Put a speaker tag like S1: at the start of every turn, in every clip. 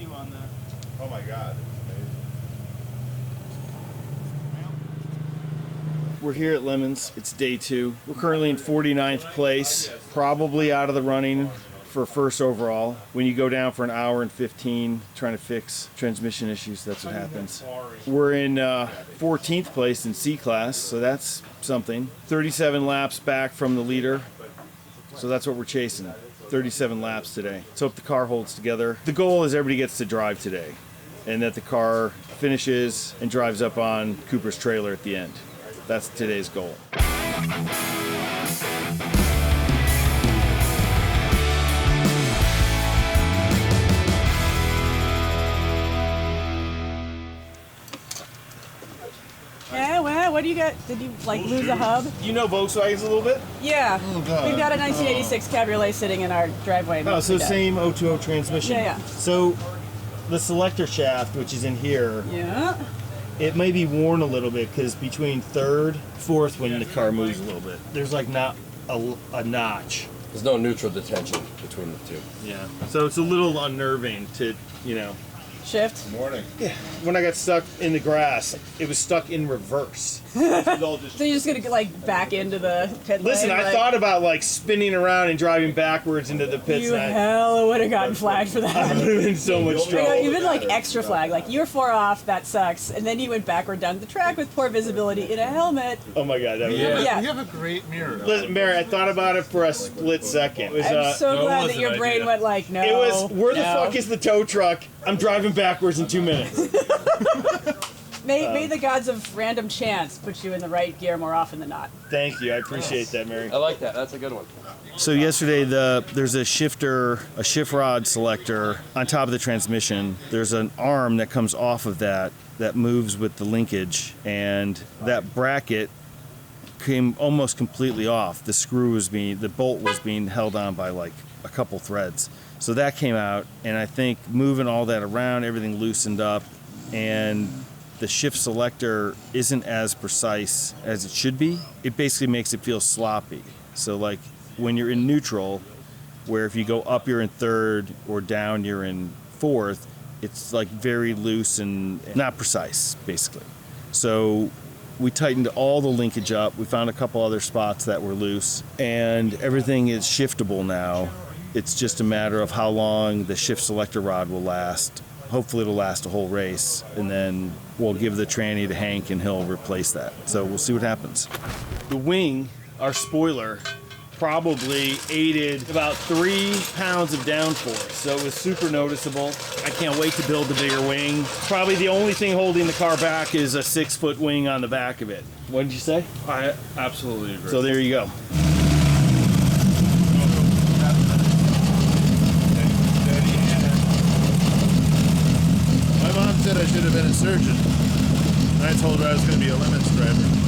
S1: vacuum on that.
S2: Oh my God.
S1: We're here at Lemons. It's day 2. We're currently in 49th place, probably out of the running for first overall. When you go down for an hour and 15 trying to fix transmission issues, that's what happens. We're in 14th place in C class, so that's something. 37 laps back from the leader, so that's what we're chasing. 37 laps today. Let's hope the car holds together. The goal is everybody gets to drive today, and that the car finishes and drives up on Cooper's trailer at the end. That's today's goal.
S3: Yeah, well, what do you got? Did you lose a hub?
S1: You know Volkswagens a little bit?
S3: Yeah. Oh, God. We've got a 1986 Cabriolet sitting in our driveway.
S1: Oh, so same 020 transmission.
S3: Yeah.
S1: So the selector shaft, which is in here,
S3: yeah,
S1: it may be worn a little bit because between third, fourth, when the car moves a little bit, there's not a notch.
S4: There's no neutral detention between the two.
S1: Yeah. So it's a little unnerving to,
S3: shift.
S2: Morning.
S1: Yeah. When I got stuck in the grass, it was stuck in reverse.
S3: So you're just gonna back into the pit lane?
S1: Listen, I thought about spinning around and driving backwards into the pits.
S3: You hella would have gotten flagged for that.
S1: I would have been so much trouble.
S3: Even extra flag, you were 4 off, that sucks, and then you went backward down the track with poor visibility in a helmet.
S1: Oh my God, that was
S3: yeah.
S2: You have a great mirror.
S1: Listen, Mary, I thought about it for a split second. It was,
S3: I'm so glad that your brain went no.
S1: It was, where the fuck is the tow truck? I'm driving backwards in 2 minutes.
S3: May the gods of random chance put you in the right gear more often than not.
S1: Thank you, I appreciate that, Mary.
S4: I like that. That's a good one.
S1: So yesterday, there's a shift rod selector on top of the transmission. There's an arm that comes off of that moves with the linkage, and that bracket came almost completely off. The bolt was being held on by a couple threads. So that came out, and I think moving all that around, everything loosened up, and the shift selector isn't as precise as it should be. It basically makes it feel sloppy. So when you're in neutral, where if you go up you're in third or down you're in fourth, it's very loose and not precise, basically. So we tightened all the linkage up. We found a couple other spots that were loose, and everything is shiftable now. It's just a matter of how long the shift selector rod will last. Hopefully it'll last a whole race, and then we'll give the tranny to Hank and he'll replace that. So we'll see what happens. The wing, our spoiler, probably aided about 3 pounds of downforce. So it was super noticeable. I can't wait to build the bigger wing. Probably the only thing holding the car back is a 6-foot wing on the back of it. What did you say?
S5: I absolutely agree.
S1: So there you go.
S2: My mom said I should have been a surgeon. And I told her I was going to be a lemons driver.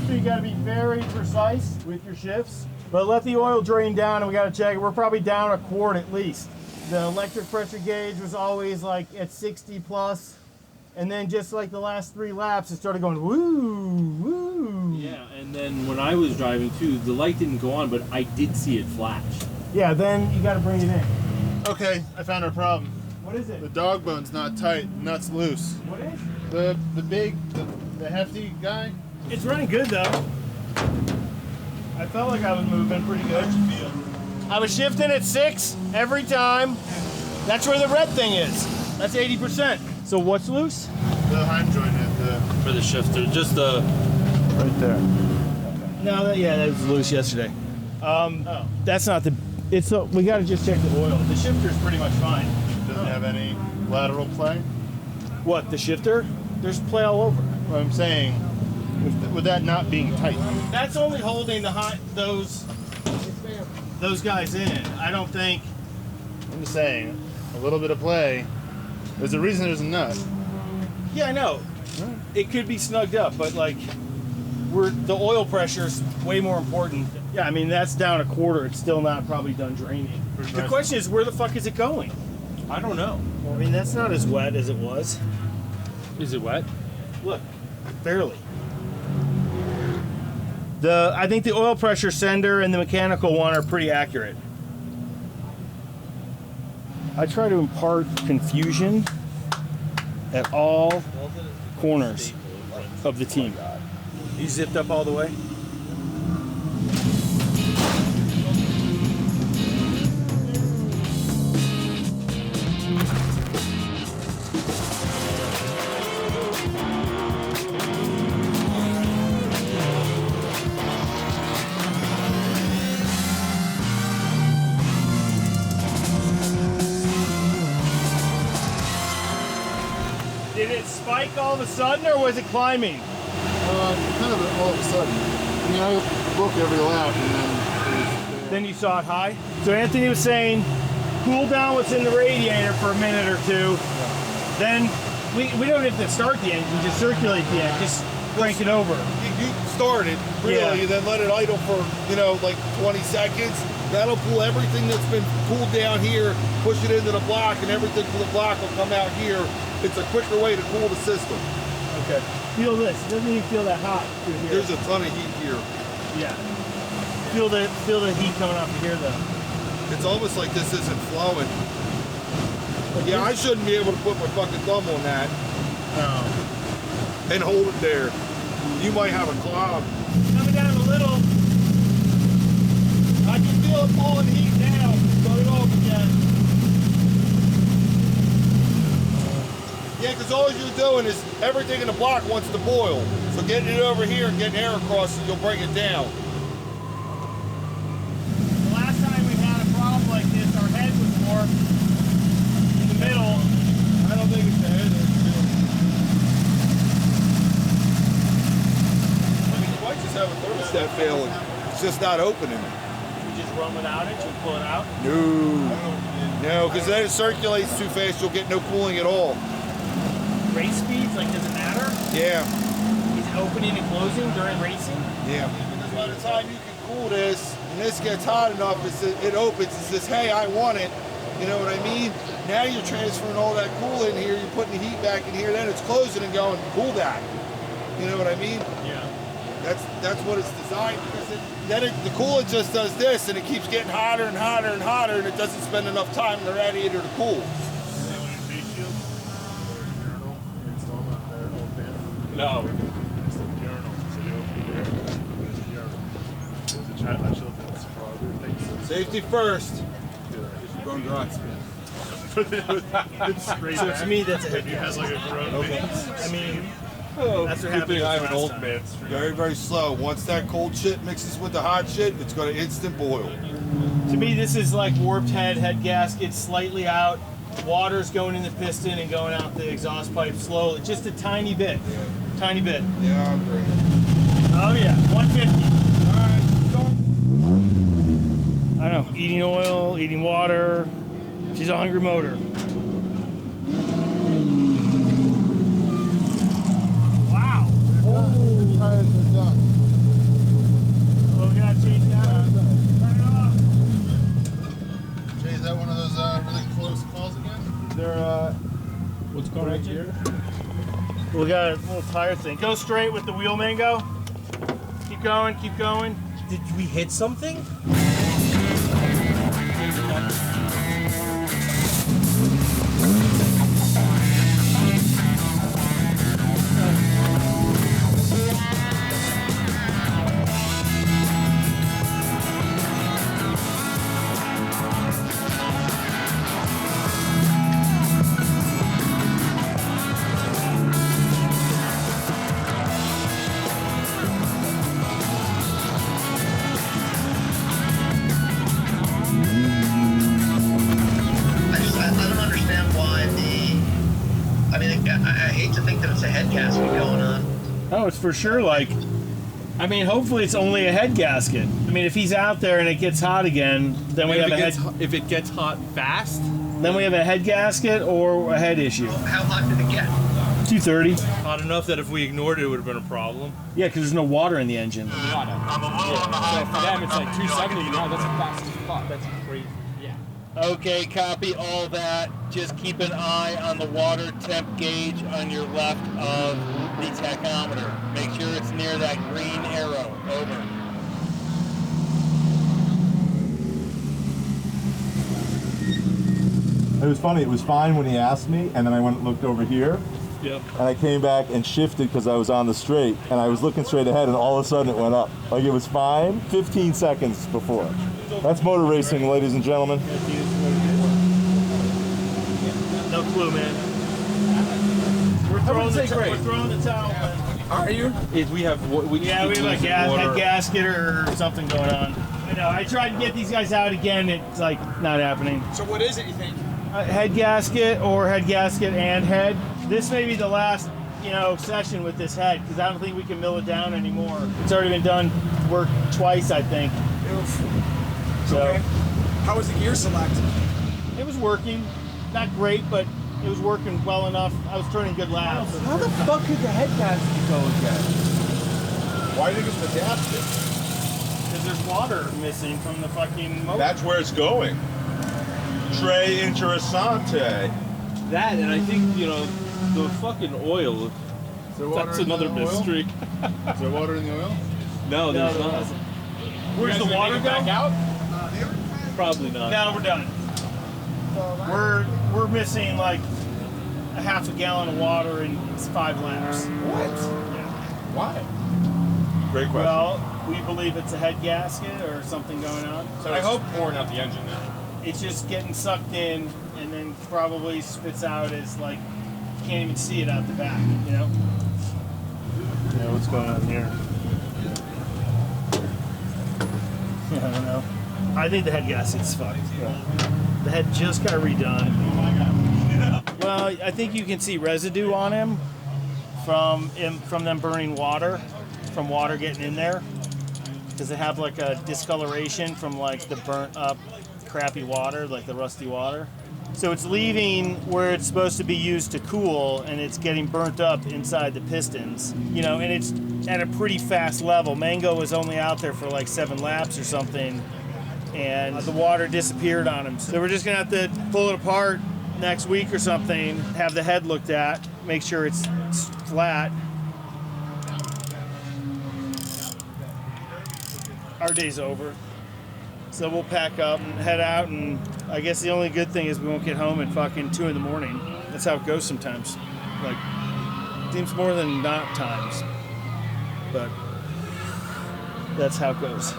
S1: You got to be very precise with your shifts, but let the oil drain down, and we got to check it. We're probably down a quart at least. The electric pressure gauge was always at 60 plus, and then just the last 3 laps, it started going woo, woo.
S5: Yeah, and then when I was driving too, the light didn't go on, but I did see it flash.
S1: Yeah, then you got to bring it in.
S2: Okay, I found our problem.
S1: What is it?
S2: The dog bone's not tight, nuts loose.
S1: What is?
S2: The hefty guy.
S1: It's running good though. I felt like I was moving pretty good. I was shifting at 6 every time. That's where the red thing is. That's 80%. So what's loose?
S2: The Heim joint
S5: For the shifter, just the...
S1: Right there. No, that was loose yesterday. That's not the. It's we got to just check the oil. The shifter's pretty much fine.
S2: Doesn't have any lateral play.
S1: What, the shifter? There's play all over.
S2: What I'm saying, with that not being tight.
S1: That's only holding those guys in. I don't think.
S2: I'm just saying, a little bit of play. There's a reason there's a nut.
S1: Yeah, I know. It could be snugged up, but like, the oil pressure's way more important. Yeah, I mean that's down a quarter. It's still not probably done draining. The question is, where the fuck is it going?
S5: I don't know.
S1: Well, I mean that's not as wet as it was.
S5: Is it wet?
S1: Look, barely. I think the oil pressure sender and the mechanical one are pretty accurate. I try to impart confusion at all corners of the team. You zipped up all the way? Did it spike all of a sudden, or was it climbing?
S2: Kind of all of a sudden. I mean, I look every lap and then.
S1: Then you saw it high? So Anthony was saying, cool down what's in the radiator for a minute or two. Then we don't have to start the engine, just circulate the engine, just crank it over.
S6: You start it, really,
S1: Yeah.
S6: and then let it idle for, like 20 seconds. That'll pull everything that's been cooled down here, push it into the block, and everything from the block will come out here. It's a quicker way to cool the system.
S1: Okay. Feel this. It doesn't even feel that hot through here.
S6: There's a ton of heat here.
S1: Yeah. Feel the heat coming off of here though.
S6: It's almost like this isn't flowing. Yeah, I shouldn't be able to put my fucking thumb on that and hold it there. You might have a clog.
S1: Coming down a little.
S6: I can feel it pulling heat now. Start it off again. Yeah, because all you're doing is everything in the block wants to boil. So getting it over here and getting air across it, you'll bring it down.
S1: The last time we had a problem like this, our head was warped in the middle.
S6: I don't think it's the head. I mean, you might just have a thermostat failing. It's just not opening.
S1: We just run without it, you pull it out.
S6: No, because then it circulates too fast, you'll get no cooling at all.
S1: Race speeds, like does it matter?
S6: Yeah,
S1: Is it opening and closing during racing?
S6: yeah. Because by the time you can cool this, and this gets hot enough, it opens, it says, hey, I want it. You know what I mean? Now you're transferring all that cool in here, you're putting the heat back in here, then it's closing and going, cool that. You know what I mean?
S1: Yeah.
S6: That's what it's designed, because the coolant just does this, and it keeps getting hotter and hotter and hotter, and it doesn't spend enough time in the radiator to cool.
S5: No.
S6: Safety first.
S1: So to me, that's a heavy.
S2: Has like a grown
S1: I mean, that's what happened.
S6: I'm an old
S1: last time.
S6: man. Very, very slow. Once that cold shit mixes with the hot shit, it's going to instant boil.
S1: To me, this is like warped head gasket slightly out. Water's going in the piston and going out the exhaust pipe slowly. Just a tiny bit. Tiny bit.
S6: Yeah, I agree.
S1: Oh yeah, 150.
S6: All right,
S1: I know. Eating oil, eating water. She's a hungry motor. Wow.
S2: The tires are done.
S1: Oh, we gotta change that. Turn it off.
S2: Jay, is that one of those really close calls again?
S1: They're
S5: What's going on here?
S1: we got a little tire thing. Go straight with the wheel, Mango. Keep going, keep going.
S7: Did we hit something?
S8: to think that it's a head gasket going on.
S1: Oh, it's for sure like, I mean, hopefully it's only a head gasket. I mean, if he's out there and it gets hot again, then we have a head.
S5: If it gets hot fast,
S1: then we have a head gasket or a head issue.
S8: How hot did it get?
S1: 230.
S5: hot enough that if we ignored it, it would have been a problem.
S1: Yeah, because there's no water in the engine.
S9: So for them, it's like 270 now. That's fast as fuck. That's crazy. Yeah.
S6: Okay, copy all that. Just keep an eye on the water temp gauge on your left of the tachometer. Make sure it's near that green arrow. Over.
S2: It was funny. It was fine when he asked me, and then I went and looked over here.
S5: Yeah.
S2: And I came back and shifted because I was on the straight, and I was looking straight ahead, and all of a sudden it went up. Like it was fine 15 seconds before. That's motor racing, ladies and gentlemen.
S1: No clue, man. We're throwing the towel, man.
S5: Are you? We have
S1: we have like a head gasket or something going on. I know. I tried to get these guys out again. It's like not happening.
S9: So what is it, you think?
S1: Head gasket or head gasket and head. This may be the last, session with this head because I don't think we can mill it down anymore. It's already been done, worked twice, I think. So,
S9: okay. How was the gear select?
S1: It was working, not great, but it was working well enough. I was turning good laps.
S5: How the fuck could the head gasket go again?
S6: Why do you think it's adapted?
S1: Because there's water missing from the fucking motor.
S6: That's where it's going. Tre interessante.
S5: That, and I think, the fucking oil. That's another mystery.
S2: Is there water in the oil?
S5: No, there's not.
S1: Where's the water go?
S9: Back out?
S5: Probably not.
S1: No, we're done. We're missing like a half a gallon of water in 5 laps.
S6: What?
S1: Yeah.
S6: Why? Great question.
S1: Well, we believe it's a head gasket or something going on.
S9: So I hope pouring out the engine now.
S1: It's just getting sucked in and then probably spits out as like you can't even see it out the back, Yeah, what's going on here? Yeah, I don't know. I think the head gasket's fucked. The head just got redone. Well, I think you can see residue on him from them burning water, from water getting in there. Does it have like a discoloration from like the burnt up crappy water, like the rusty water? So it's leaving where it's supposed to be used to cool, and it's getting burnt up inside the pistons, and it's at a pretty fast level. Mango was only out there for like 7 laps or something, and the water disappeared on him. So we're just gonna have to pull it apart next week or something, have the head looked at, make sure it's flat. Our day's over. So we'll pack up and head out, and I guess the only good thing is we won't get home at fucking 2 in the morning. That's how it goes sometimes. Like, seems more than not times. But that's how it goes.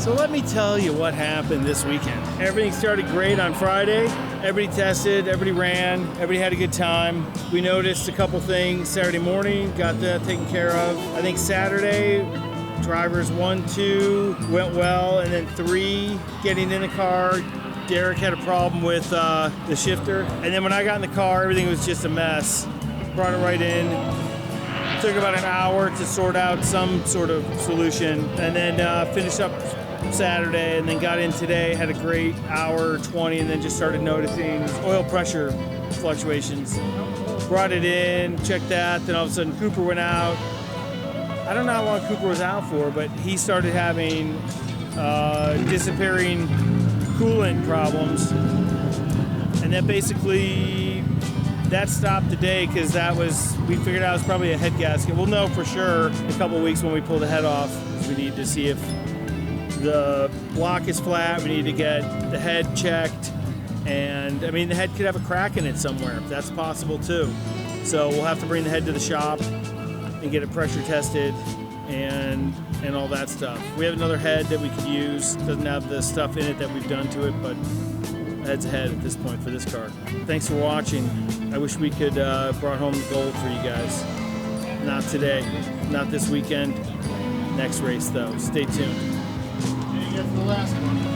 S1: So let me tell you what happened this weekend. Everything started great on Friday. Everybody tested, everybody ran, everybody had a good time. We noticed a couple things Saturday morning, got that taken care of. I think Saturday, drivers 1, 2 went well, and then 3 getting in the car. Derek had a problem with the shifter. And then when I got in the car, everything was just a mess. Brought it right in. Took about an hour to sort out some sort of solution, and then finished up Saturday, and then got in today, had a great hour 20, and then just started noticing oil pressure fluctuations. Brought it in, checked that, then all of a sudden Cooper went out. I don't know how long Cooper was out for, but he started having disappearing coolant problems, and then basically that stopped the day because we figured out it was probably a head gasket. We'll know for sure in a couple of weeks when we pull the head off. We need to see if the block is flat. We need to get the head checked, and I mean the head could have a crack in it somewhere. That's possible too. So we'll have to bring the head to the shop and get it pressure tested and all that stuff. We have another head that we could use. Doesn't have the stuff in it that we've done to it, but head's ahead at this point for this car. Thanks for watching. I wish we could brought home the gold for you guys. Not today, not this weekend. Next race though. Stay tuned.
S6: here for the last one.